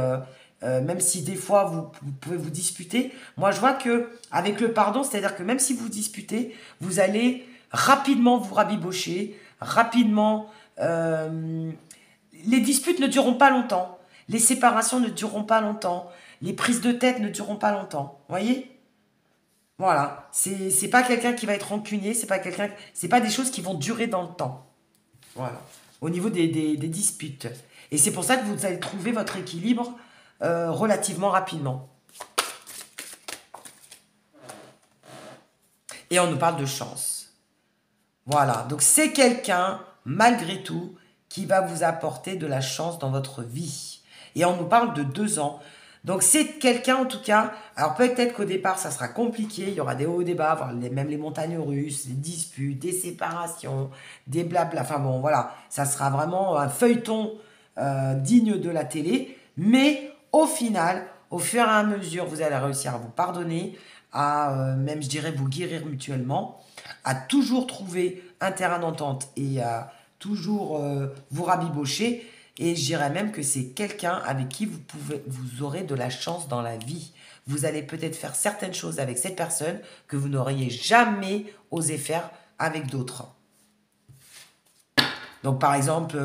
des fois vous pouvez vous disputer. Moi je vois que avec le pardon, c'est-à-dire que même si vous disputez, vous allez rapidement vous rabibocher, rapidement. Les disputes ne dureront pas longtemps, les séparations ne dureront pas longtemps, les prises de tête ne dureront pas longtemps. Voyez? Voilà, c'est pas quelqu'un qui va être rancunier, c'est pas des choses qui vont durer dans le temps. Voilà. Au niveau des disputes. Et c'est pour ça que vous allez trouver votre équilibre relativement rapidement. Et on nous parle de chance. Voilà. Donc c'est quelqu'un, malgré tout, qui va vous apporter de la chance dans votre vie. Et on nous parle de 2 ans. Donc c'est quelqu'un en tout cas, alors peut-être qu'au départ ça sera compliqué, il y aura des hauts et des bas, même les montagnes russes, des disputes, des séparations, des blabla, enfin bon voilà, ça sera vraiment un feuilleton digne de la télé, mais au final, au fur et à mesure, vous allez réussir à vous pardonner, à même je dirais vous guérir mutuellement, à toujours trouver un terrain d'entente et à toujours vous rabibocher. Et je dirais même que c'est quelqu'un avec qui vous aurez de la chance dans la vie. Vous allez peut-être faire certaines choses avec cette personne que vous n'auriez jamais osé faire avec d'autres. Donc par exemple,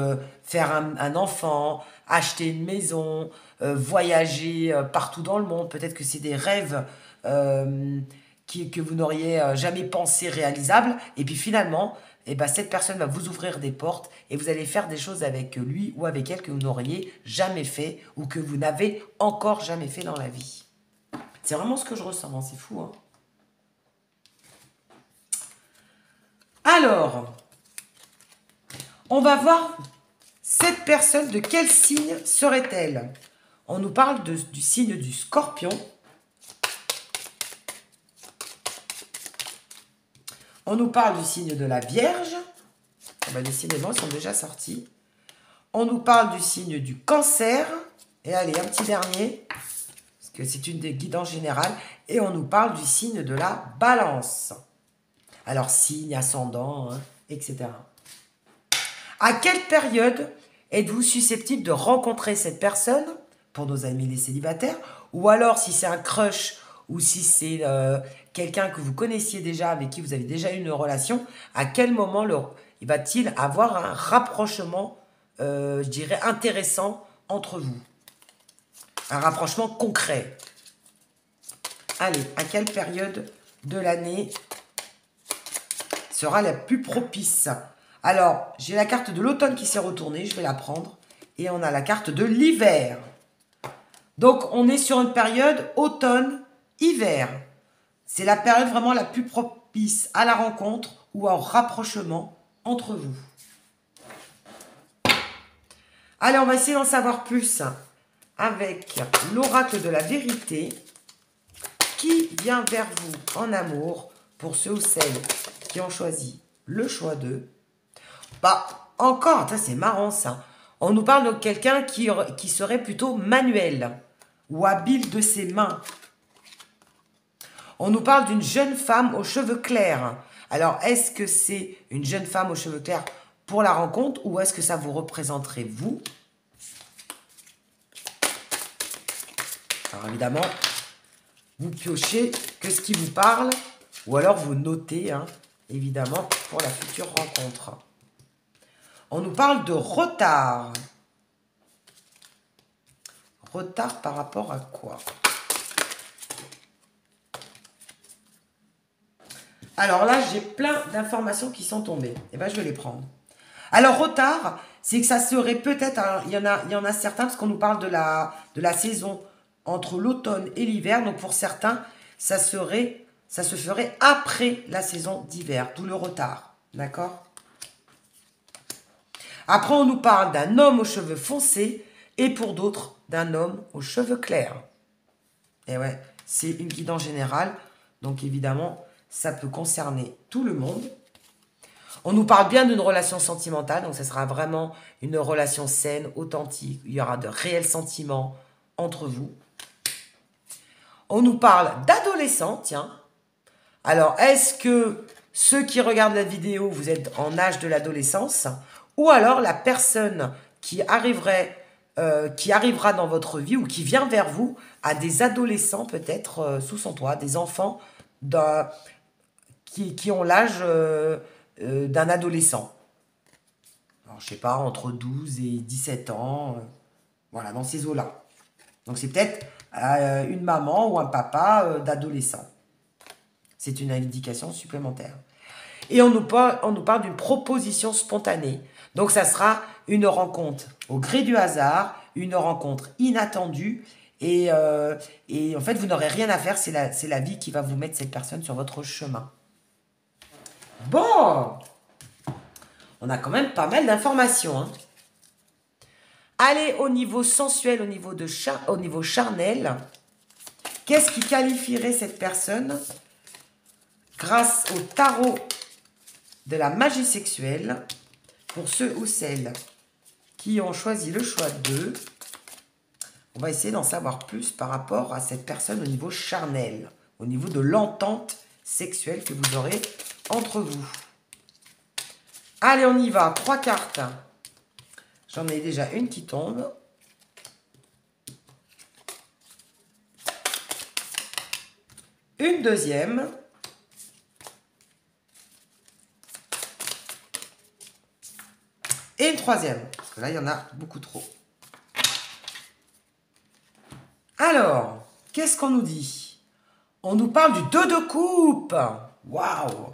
faire un enfant, acheter une maison, voyager partout dans le monde. Peut-être que c'est des rêves que vous n'auriez jamais pensé réalisables. Et puis finalement, eh ben, cette personne va vous ouvrir des portes et vous allez faire des choses avec lui ou avec elle que vous n'auriez jamais fait ou que vous n'avez encore jamais fait dans la vie. C'est vraiment ce que je ressens, hein, c'est fou. Hein. Alors, on va voir cette personne, de quel signe serait-elle? On nous parle du signe du Scorpion. On nous parle du signe de la Vierge. Ah ben, décidément, ils sont déjà sortis. On nous parle du signe du Cancer. Et allez, un petit dernier, parce que c'est une des guidances générales. Et on nous parle du signe de la Balance. Alors, signe, ascendant, hein, etc. À quelle période êtes-vous susceptible de rencontrer cette personne, pour nos amis les célibataires, ou alors si c'est un crush, ou si c'est quelqu'un que vous connaissiez déjà, avec qui vous avez déjà eu une relation, à quel moment va-t-il avoir un rapprochement, je dirais, intéressant entre vous? Un rapprochement concret. Allez, à quelle période de l'année sera la plus propice? Alors, j'ai la carte de l'automne qui s'est retournée, je vais la prendre. Et on a la carte de l'hiver. Donc, on est sur une période automne-hiver. C'est la période vraiment la plus propice à la rencontre ou au rapprochement entre vous. Allez, on va essayer d'en savoir plus avec l'oracle de la vérité qui vient vers vous en amour pour ceux ou celles qui ont choisi le choix d'eux. Bah, encore, c'est marrant ça. On nous parle de quelqu'un qui serait plutôt manuel ou habile de ses mains. On nous parle d'une jeune femme aux cheveux clairs. Alors, est-ce que c'est une jeune femme aux cheveux clairs pour la rencontre ou est-ce que ça vous représenterait vous? Alors, évidemment, vous piochez que ce qui vous parle ou alors vous notez, hein, évidemment, pour la future rencontre. On nous parle de retard. Retard par rapport à quoi? Alors là, j'ai plein d'informations qui sont tombées. Et bien, je vais les prendre. Alors, retard, c'est que ça serait peut-être... Il y en a certains, parce qu'on nous parle de la saison entre l'automne et l'hiver. Donc, pour certains, ça se ferait après la saison d'hiver. D'où le retard. D'accord? Après, on nous parle d'un homme aux cheveux foncés et pour d'autres, d'un homme aux cheveux clairs. Et ouais, c'est une guidance générale. Donc évidemment, ça peut concerner tout le monde. On nous parle bien d'une relation sentimentale. Donc ce sera vraiment une relation saine, authentique. Il y aura de réels sentiments entre vous. On nous parle d'adolescents, tiens. Alors, est-ce que ceux qui regardent la vidéo, vous êtes en âge de l'adolescence? Ou alors la personne qui arrivera dans votre vie ou qui vient vers vous a des adolescents peut-être sous son toit, des enfants qui ont l'âge d'un adolescent. Alors, je sais pas, entre 12 et 17 ans, voilà, dans ces eaux-là. Donc, c'est peut-être une maman ou un papa d'adolescent. C'est une indication supplémentaire. Et on nous parle d'une proposition spontanée. Donc, ça sera une rencontre au gré du hasard, une rencontre inattendue. Et en fait, vous n'aurez rien à faire. C'est la vie qui va vous mettre cette personne sur votre chemin. Bon, on a quand même pas mal d'informations. Hein. Allez au niveau sensuel, au niveau charnel. Qu'est-ce qui qualifierait cette personne grâce au tarot de la magie sexuelle pour ceux ou celles qui ont choisi le choix 2? On va essayer d'en savoir plus par rapport à cette personne au niveau charnel, au niveau de l'entente sexuelle que vous aurez entre vous. Allez, on y va. 3 cartes. J'en ai déjà une qui tombe. Une deuxième. Et une troisième. Parce que là, il y en a beaucoup trop. Alors, qu'est-ce qu'on nous dit? On nous parle du 2 de coupe. Waouh!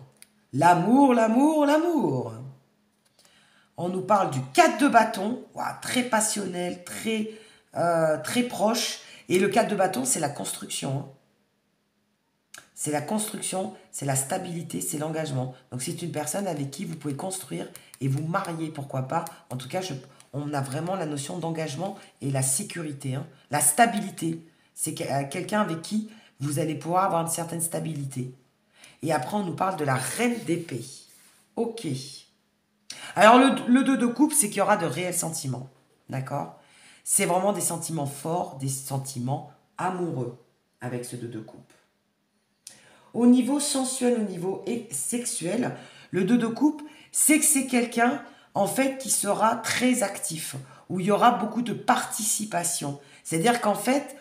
L'amour, l'amour, l'amour. On nous parle du 4 de bâton. Waouh, très passionnel, très proche. Et le 4 de bâton, c'est la construction. C'est la construction, c'est la stabilité, c'est l'engagement. Donc, c'est une personne avec qui vous pouvez construire et vous marier, pourquoi pas. En tout cas, on a vraiment la notion d'engagement et la sécurité. Hein. La stabilité, c'est quelqu'un avec qui vous allez pouvoir avoir une certaine stabilité. Et après, on nous parle de la reine d'épée. Ok. Alors, le 2 de coupe, c'est qu'il y aura de réels sentiments. D'accord? C'est vraiment des sentiments forts, des sentiments amoureux avec ce 2 de coupe. Au niveau sensuel, au niveau sexuel, le 2 de coupe, c'est que c'est quelqu'un, en fait, qui sera très actif, où il y aura beaucoup de participation. C'est-à-dire qu'en fait,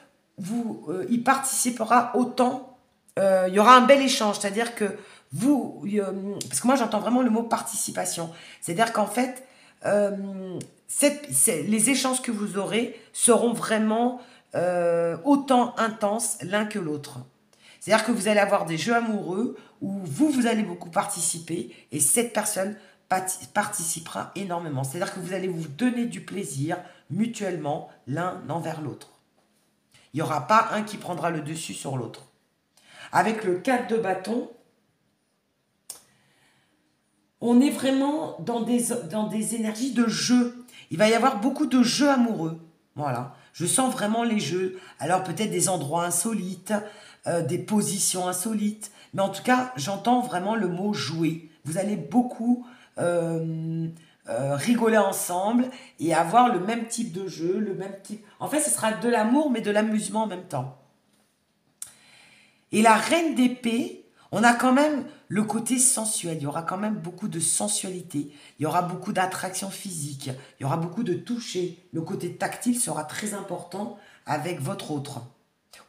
il participera autant, il y aura un bel échange, c'est-à-dire que parce que moi j'entends vraiment le mot participation, c'est-à-dire qu'en fait, les échanges que vous aurez seront vraiment autant intenses l'un que l'autre. C'est-à-dire que vous allez avoir des jeux amoureux où vous allez beaucoup participer et cette personne participera énormément. C'est-à-dire que vous allez vous donner du plaisir mutuellement l'un envers l'autre. Il n'y aura pas un qui prendra le dessus sur l'autre. Avec le 4 de bâton, on est vraiment dans des énergies de jeu. Il va y avoir beaucoup de jeux amoureux. Voilà. Je sens vraiment les jeux. Alors peut-être des endroits insolites, des positions insolites. Mais en tout cas, j'entends vraiment le mot jouer. Vous allez beaucoup rigoler ensemble et avoir le même type de jeu, le même type... En fait, ce sera de l'amour, mais de l'amusement en même temps. Et la reine d'épée, on a quand même le côté sensuel. Il y aura quand même beaucoup de sensualité. Il y aura beaucoup d'attraction physique. Il y aura beaucoup de toucher. Le côté tactile sera très important avec votre autre.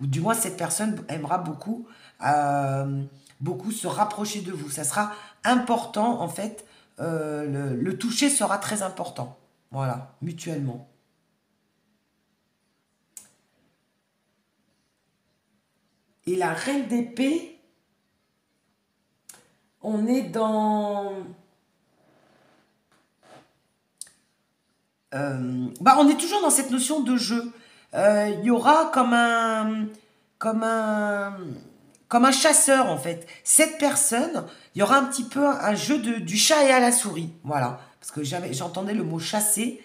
Ou du moins, cette personne aimera beaucoup se rapprocher de vous. Ça sera important, en fait. Le toucher sera très important. Voilà, mutuellement. Et la reine d'épée, on est dans... on est toujours dans cette notion de jeu. Il y aura comme un chasseur, en fait. Cette personne, il y aura un petit peu un jeu du chat et à la souris. Voilà. parce que j'entendais le mot chasser,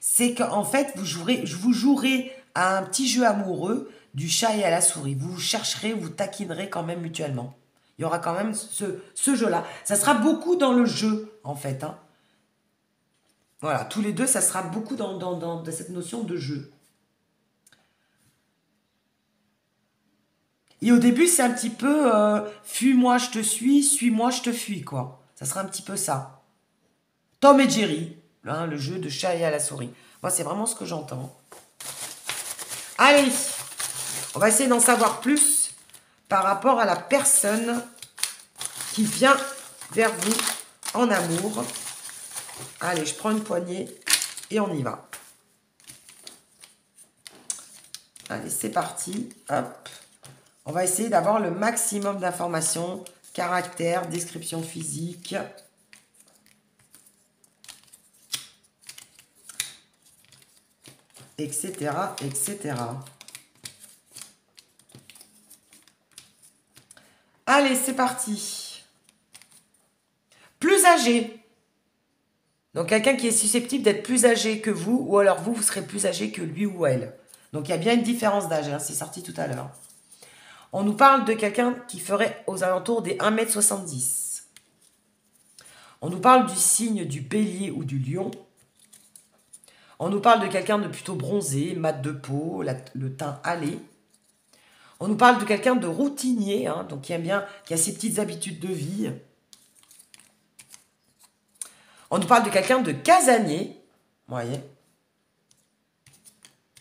c'est qu'en fait, vous jouerez à un petit jeu amoureux du chat et à la souris. Vous chercherez, vous taquinerez quand même mutuellement. Il y aura quand même ce jeu-là. Ça sera beaucoup dans le jeu, en fait. Hein. Voilà, tous les deux, ça sera beaucoup dans cette notion de jeu. Et au début, c'est un petit peu fuis-moi, je te suis-moi, je te fuis, quoi. Ça sera un petit peu ça. Tom et Jerry, hein, le jeu de chat et à la souris. Moi, c'est vraiment ce que j'entends. Allez, on va essayer d'en savoir plus par rapport à la personne qui vient vers vous en amour. Allez, je prends une poignée et on y va. Allez, c'est parti. Hop. On va essayer d'avoir le maximum d'informations, caractère, description physique. Etc., etc. Allez, c'est parti. Plus âgé. Donc, quelqu'un qui est susceptible d'être plus âgé que vous, ou alors vous serez plus âgé que lui ou elle. Donc, il y a bien une différence d'âge, hein, c'est sorti tout à l'heure. On nous parle de quelqu'un qui ferait aux alentours des 1,70 m. On nous parle du signe du bélier ou du lion. On nous parle de quelqu'un de plutôt bronzé, mat de peau, le teint hâlé. On nous parle de quelqu'un de routinier, hein, donc qui aime bien, qui a ses petites habitudes de vie. On nous parle de quelqu'un de casanier, vous voyez.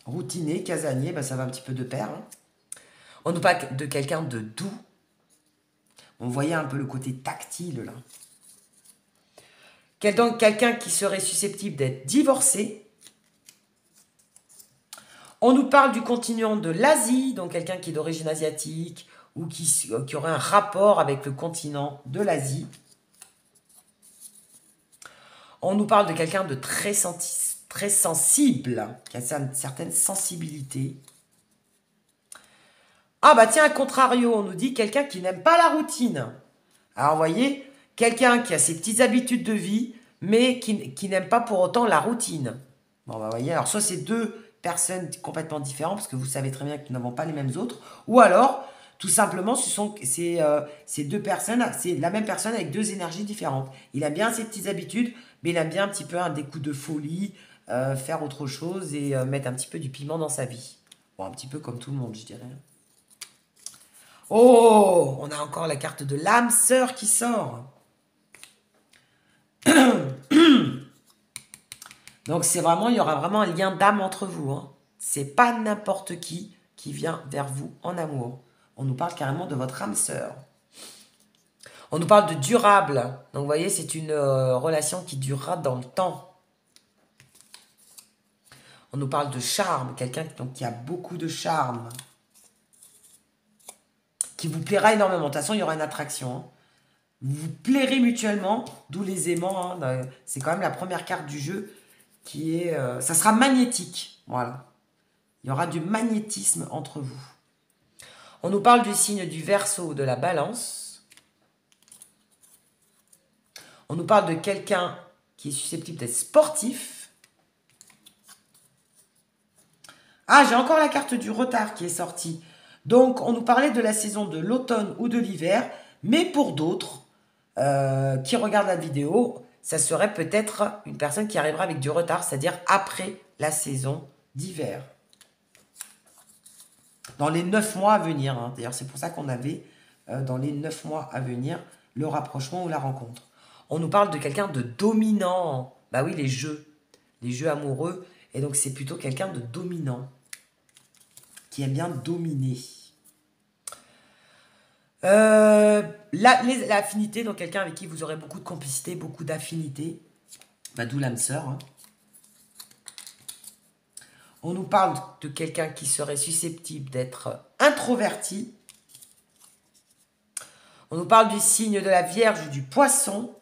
Routinier, casanier, ben ça va un petit peu de pair. Hein. On nous parle de quelqu'un de doux. On voyait un peu le côté tactile, là. Donc quelqu'un qui serait susceptible d'être divorcé. On nous parle du continent de l'Asie, donc quelqu'un qui est d'origine asiatique ou qui aurait un rapport avec le continent de l'Asie. On nous parle de quelqu'un de très sensible, qui a une certaine sensibilité. Ah bah tiens, à contrario, on nous dit quelqu'un qui n'aime pas la routine. Alors vous voyez, quelqu'un qui a ses petites habitudes de vie, mais qui n'aime pas pour autant la routine. Bon bah vous voyez, alors soit c'est deux personnes complètement différentes, parce que vous savez très bien que nous n'avons pas les mêmes autres, ou alors, tout simplement, c'est deux personnes, c'est la même personne avec deux énergies différentes. Il aime bien ses petites habitudes, mais il aime bien un petit peu des coups de folie, faire autre chose et mettre un petit peu du piment dans sa vie. Bon, un petit peu comme tout le monde, je dirais. Oh, on a encore la carte de l'âme sœur qui sort. Donc, c'est vraiment, il y aura vraiment un lien d'âme entre vous. Hein. C'est pas n'importe qui vient vers vous en amour. On nous parle carrément de votre âme sœur. On nous parle de durable. Donc, vous voyez, c'est une relation qui durera dans le temps. On nous parle de charme. Quelqu'un qui a beaucoup de charme. Qui vous plaira énormément. De toute façon, il y aura une attraction. Hein. Vous vous plairez mutuellement, d'où les aimants. Hein. C'est quand même la première carte du jeu qui est... ça sera magnétique. Voilà. Il y aura du magnétisme entre vous. On nous parle du signe du Verseau, de la Balance. On nous parle de quelqu'un qui est susceptible d'être sportif. Ah, j'ai encore la carte du retard qui est sortie. Donc, on nous parlait de la saison de l'automne ou de l'hiver, mais pour d'autres qui regardent la vidéo, ça serait peut-être une personne qui arrivera avec du retard, c'est-à-dire après la saison d'hiver. Dans les 9 mois à venir. Hein. D'ailleurs, c'est pour ça qu'on avait, dans les 9 mois à venir, le rapprochement ou la rencontre. On nous parle de quelqu'un de dominant. Bah oui, les jeux amoureux. Et donc, c'est plutôt quelqu'un de dominant, qui aime bien dominer. L'affinité, donc quelqu'un avec qui vous aurez beaucoup de complicité, beaucoup d'affinité. Bah, d'où l'âme sœur. Hein. On nous parle de quelqu'un qui serait susceptible d'être introverti. On nous parle du signe de la Vierge ou du Poisson.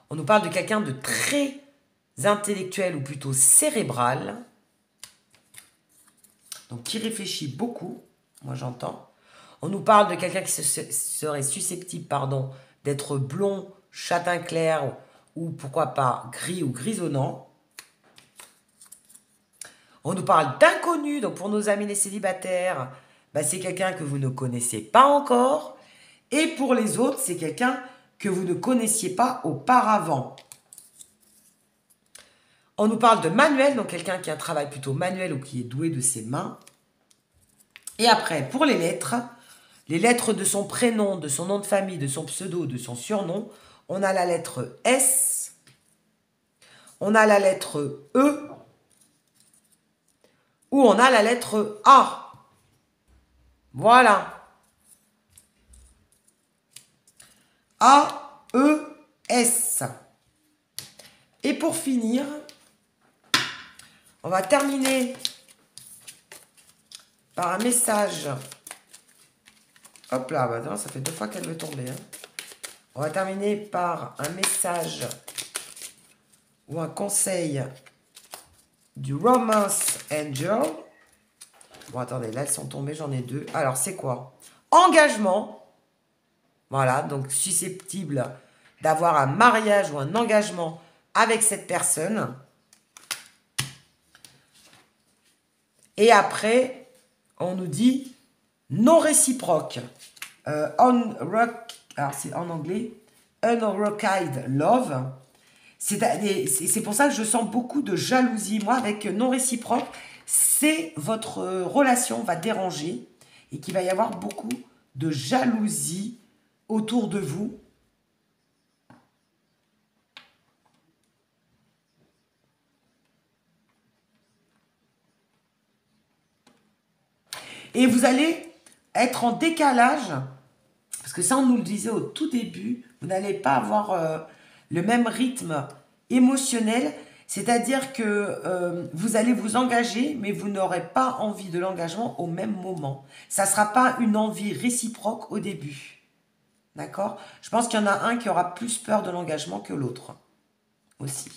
On nous parle de quelqu'un de très intellectuel ou plutôt cérébral. Donc, qui réfléchit beaucoup, moi j'entends. On nous parle de quelqu'un qui serait susceptible, d'être blond, châtain clair ou pourquoi pas gris ou grisonnant. On nous parle d'inconnu, donc pour nos amis les célibataires, bah, c'est quelqu'un que vous ne connaissez pas encore. Et pour les autres, c'est quelqu'un que vous ne connaissiez pas auparavant. On nous parle de manuel, donc quelqu'un qui a un travail plutôt manuel ou qui est doué de ses mains. Et après, pour les lettres de son prénom, de son nom de famille, de son pseudo, de son surnom, on a la lettre S, on a la lettre E, ou on a la lettre A. Voilà. A, E, S. Et pour finir, on va terminer par un message. Hop là, bah non, ça fait 2 fois qu'elle veut tomber. Hein. On va terminer par un message ou un conseil du Romance Angel. Bon, attendez, là, elles sont tombées, j'en ai 2. Alors, c'est quoi? Engagement. Voilà, donc susceptible d'avoir un mariage ou un engagement avec cette personne. Et après, on nous dit non réciproque. Alors, c'est en anglais. Unrequited love. C'est pour ça que je sens beaucoup de jalousie. Moi, avec non réciproque, c'est votre relation va déranger et qu'il va y avoir beaucoup de jalousie autour de vous. Et vous allez être en décalage, parce que ça, on nous le disait au tout début, vous n'allez pas avoir le même rythme émotionnel, c'est-à-dire que vous allez vous engager, mais vous n'aurez pas envie de l'engagement au même moment. Ça ne sera pas une envie réciproque au début. D'accord? Je pense qu'il y en a un qui aura plus peur de l'engagement que l'autre aussi.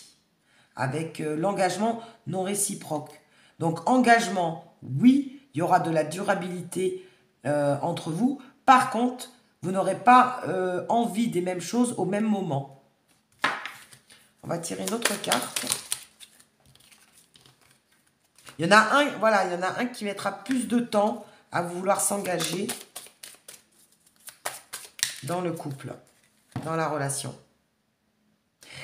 Avec l'engagement non réciproque. Donc, engagement, oui, il y aura de la durabilité entre vous. Par contre, vous n'aurez pas envie des mêmes choses au même moment. On va tirer une autre carte. Il y en a un, voilà, il y en a un qui mettra plus de temps à vouloir s'engager dans le couple, dans la relation.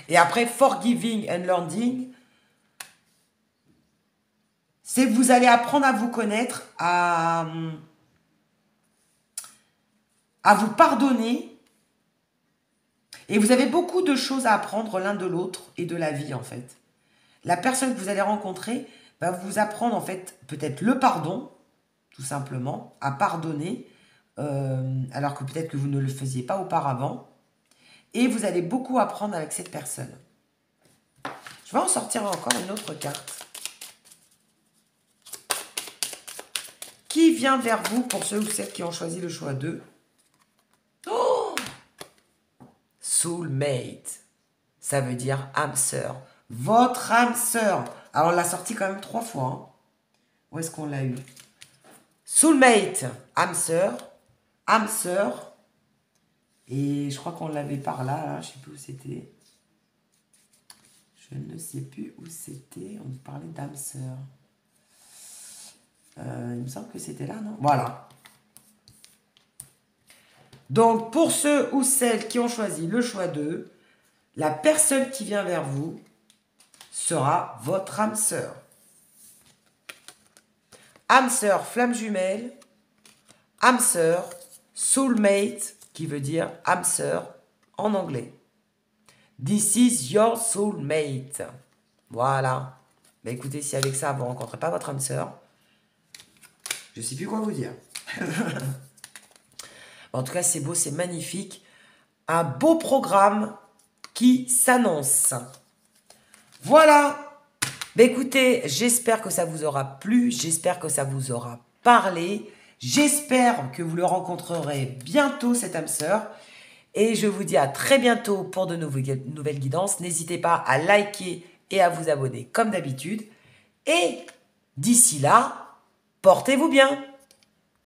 Et après, forgiving and learning, c'est que vous allez apprendre à vous connaître, à vous pardonner. Et vous avez beaucoup de choses à apprendre l'un de l'autre et de la vie, en fait. La personne que vous allez rencontrer va vous apprendre, en fait, peut-être le pardon, tout simplement, à pardonner, alors que peut-être que vous ne le faisiez pas auparavant. Et vous allez beaucoup apprendre avec cette personne. Je vais en sortir encore une autre carte. Qui vient vers vous pour ceux ou celles qui ont choisi le choix 2? Oh, soulmate. Ça veut dire âme sœur. Votre âme sœur. Alors, on l'a sorti quand même 3 fois. Hein. Où est-ce qu'on l'a eu? Soulmate, âme sœur. Âme sœur. Et je crois qu'on l'avait par là. Hein. Je ne sais plus où c'était. Je ne sais plus où c'était. On nous parlait d'âme sœur. Il me semble que c'était là, non? Voilà. Donc, pour ceux ou celles qui ont choisi le choix 2, la personne qui vient vers vous sera votre âme sœur. Âme sœur, flamme jumelle. Âme sœur, soulmate, qui veut dire âme sœur en anglais. This is your soulmate. Voilà. Ben écoutez, si avec ça, vous ne rencontrez pas votre âme sœur, je ne sais plus quoi vous dire. En tout cas, c'est beau, c'est magnifique. Un beau programme qui s'annonce. Voilà. Ben écoutez, j'espère que ça vous aura plu. J'espère que ça vous aura parlé. J'espère que vous le rencontrerez bientôt, cette âme sœur. Et je vous dis à très bientôt pour de nouvelles guidances. N'hésitez pas à liker et à vous abonner comme d'habitude. Et d'ici là, portez-vous bien.